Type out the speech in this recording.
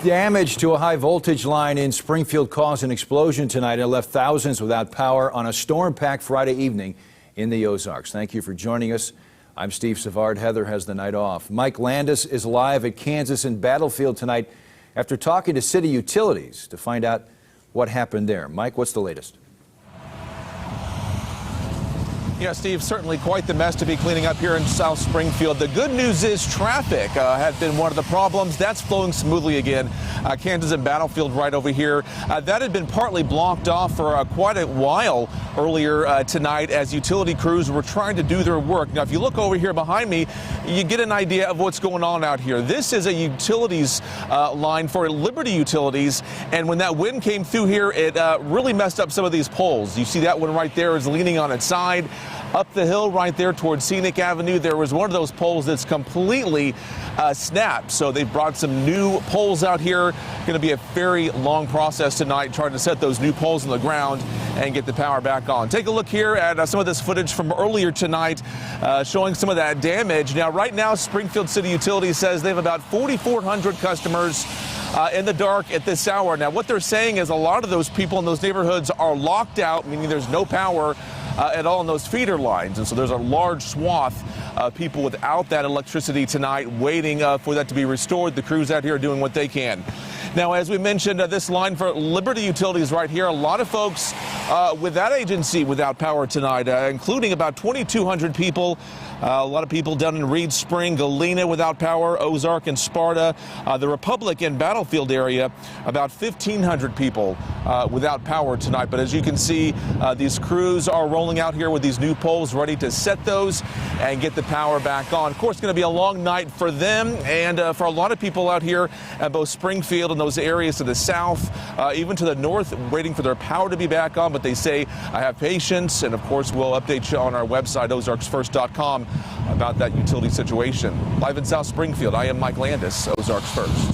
Damage to a high voltage line in Springfield caused an explosion tonight and left thousands without power on a storm-packed Friday evening in the Ozarks. Thank you for joining us. I'm Steve Savard. Heather has the night off. Mike Landis is live at Kansas and Battlefield tonight after talking to city utilities to find out what happened there. Mike, what's the latest? Yeah, Steve, certainly quite the mess to be cleaning up here in South Springfield. The good news is traffic had been one of the problems. That's flowing smoothly again. Kansas and Battlefield right over here. That had been partly blocked off for quite a while earlier tonight as utility crews were trying to do their work. Now, if you look over here behind me, you get an idea of what's going on out here. This is a utilities line for Liberty Utilities, and when that wind came through here, it really messed up some of these poles. You see that one right there is leaning on its side. Up the hill right there towards Scenic Avenue, there was one of those poles that's completely snapped. So they brought some new poles out here. Going to be a very long process tonight trying to set those new poles in the ground and get the power back on. Take a look here at some of this footage from earlier tonight showing some of that damage. Now, right now, Springfield City Utilities says they have about 4,400 customers in the dark at this hour. Now, what they're saying is a lot of those people in those neighborhoods are locked out, meaning there's no power at all in those feeder lines. And so there's a large swath of people without that electricity tonight waiting for that to be restored. The crews out here are doing what they can. Now, as we mentioned, this line for Liberty Utilities right here, a lot of folks with that agency without power tonight, including about 2,200 people. A lot of people down in Reed Spring, Galena without power, Ozark and Sparta. The Republic and Battlefield area, about 1,500 people without power tonight. But as you can see, these crews are rolling out here with these new poles ready to set those and get the power back on. Of course, it's going to be a long night for them and for a lot of people out here at both Springfield and those areas to the south, even to the north, waiting for their power to be back on. But they say, I have patience. And of course, we'll update you on our website, ozarksfirst.com, about that utility situation. Live in South Springfield, I am Mike Landis, Ozarks First.